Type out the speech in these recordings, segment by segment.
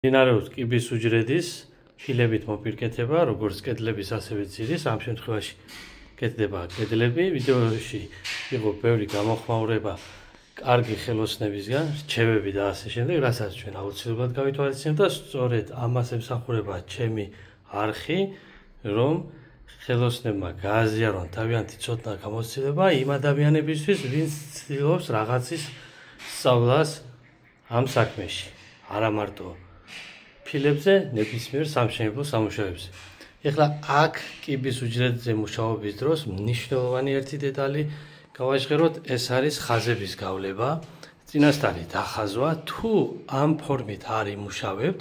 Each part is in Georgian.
მიმდინარეობს კიბის უჯრედის ფილებით მოპირკეთება, როგორც კედლების, ასევე ძირის. ამ შემთხვევაში კეთდება კედლები. ვიდეოში იყო ბევრი გამოხმაურება კარგი ხელოსნებისგან, რჩევები და ასე შემდეგ, რასაც ჩვენ აუცილებლად გავითვალისწინებთ და სწორედ ამას ემსახურება ჩემი არხი, რომ ხელოსნებმა გააზიარონ თავიანთი ცოდნა გამოცდილება იმ ადამიანებისთვის, ვინც ცდილობს რაღაცის სწავლას ამ საქმეში, არა მარტო ფილებზე, ნებისმიერ სამშენებლო სამუშაოებზე. ეხლა აქ კიბის უჯრედზე მუშაობის დროს მნიშვნელოვანი ერთი დეტალი გავაჟღეროთ, ეს არის ხაზების გავლება, წინასწარი დახაზვა. თუ ამ ფორმით არ იმუშავებთ,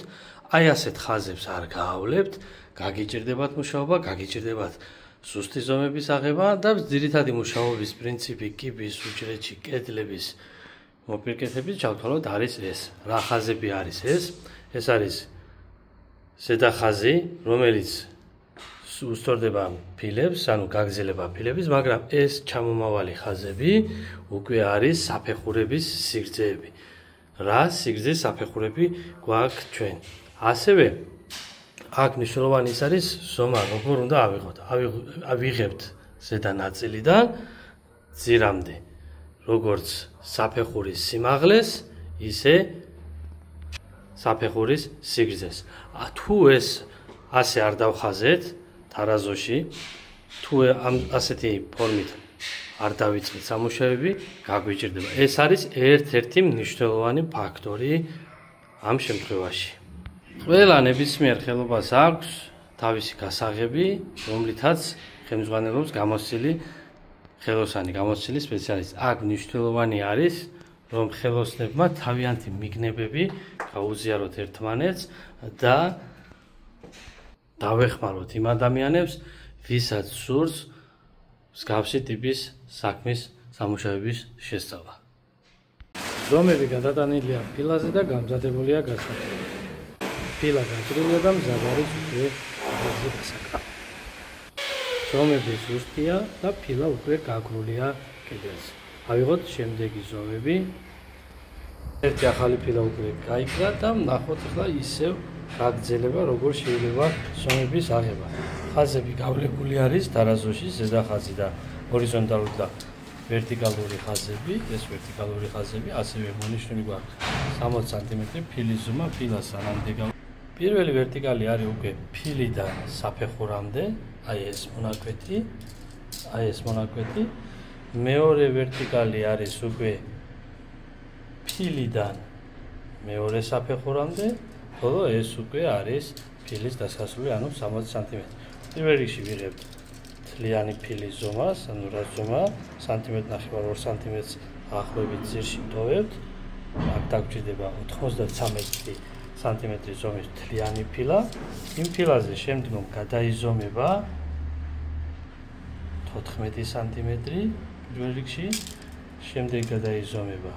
აი ასეთ ხაზებს არ გაავლებთ, გაგიჭირდებათ მუშაობა, გაგიჭირდებათ სუსტი ზომების აღება და ძირითადი მუშაობის პრინციპი კიბის უჯრედში კედლების მოპირკეთებით ჩავთვალოთ არის ეს. რა ხაზები არის ეს? ეს არის ზედა ხაზი, რომელიც უსწორდება ფილებს, ანუ გაგრძელება ფილების, მაგრამ ეს ჩამომავალი ხაზები უკვე არის საფეხურების სიგრძეები. რა სიგრძის საფეხურები გვაქვს ჩვენ? ასევე აქ მნიშვნელოვანი არის ზომა, როგორ უნდა ავიღოთ. ავიღებთ ზედა ნაწილიდან ძირამდე, როგორც საფეხურის სიმაღლეს, ისე საფეხურის სიგრძეს. თუ ეს ასე არ დავხაზეთ თარაზოში, თუ ასეთი ფორმით არ დავიწყეთ სამუშაოები, გაგვიჭირდება. ეს არის ერთ-ერთი მნიშვნელოვანი ფაქტორი ამ შემთხვევაში. ყველა ნებისმიერ ხელობას აქვს თავისი გასაღები, რომლითაც ხელმძღვანელობს გამოცდილი ხელოსანი, გამოცდილი სპეციალისტი. აქ მნიშვნელოვანი არის, რომ ხელოსნებმა თავიანთი მიგნებები გაუზიაროთ ერთმანეთს და დავეხმაროთ იმ ადამიანებს, ვისაც სურს მსგავსი ტიპის საქმის სამუშაოების შესწავლა. ზომები გადატანილია ფილაზე და გამზადებულია გასაკრებად. ფილა გაჭრილია და მზად არის უკვე ფილაზე გასაკრებად. ზომები ზუსტია და ფილა უკვე გაგრულია კედელზე. ავიღოთ შემდეგი ზომები. ერთი ახალი ფილა უკვე გაიკრა და ნახოთ ახლა ისევ გაგრძელება, როგორ შეიძლება ზომების აღება. ხაზები გავლებული არის თარაზოში, ზედა ხაზი და ჰორიზონტალური და ვერტიკალური ხაზები. ეს ვერტიკალური ხაზები, ასევე მონიშნული გვაქვს 60 სანტიმეტრი ფილის ზომა ფილას სანამდე. პირველი ვერტიკალი არის უკვე ფილიდან საფეხურამდე, აი ეს მონაკვეთი. მეორე ვერტიკალი არის უკვე ფილიდან მეორე საფეხურამდე, ხოლო ეს უკვე არის ფილის დასასრული, ანუ 60 სანტიმეტრი. პირველ რიგში ვიღებთ თლიანი ფილის ზომას, ანუ რა ზომა, სანტიმეტრი ნახევარ 2 სანტიმეტრს ახლობით ძირში ტოვებთ. აქ დაგჭირდება 93 სანტიმეტრის ზომის თლიანი ფილა. იმ ფილაზე შემდგომ გადაიზომება 14 სანტიმეტრი პირველ რიგში, შემდეგ გადაიზომება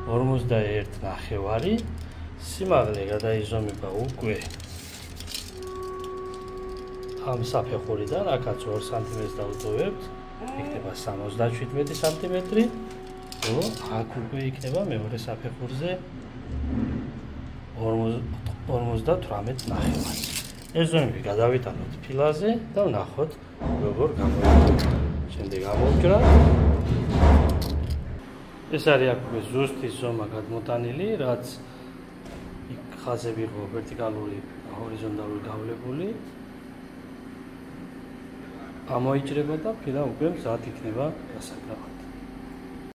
51 ნახევარი, სიმაღლე გადაიზომება უკვე ამ საფეხურიდან, აქაც 2 სანტიმეტრს დავუწევებთ, იქნება 77 სანტიმეტრი, ხოლო აქ უკვე იქნება მეორე საფეხურზე 58 ნახევარი. ეს ზომები გადავიტანოთ ფილაზე და ვნახოთ როგორ გამოიყენება. შემდეგ ამოვჭრა. ეს არის აქ უკვე ზუსტი ზომა გადმოტანილი, რაც იქ ხაზები იყო ვერტიკალური, ჰორიზონტალური გავლებული. ამოიჭრება და ფილა უკვე მზად იქნება გასაკრებად.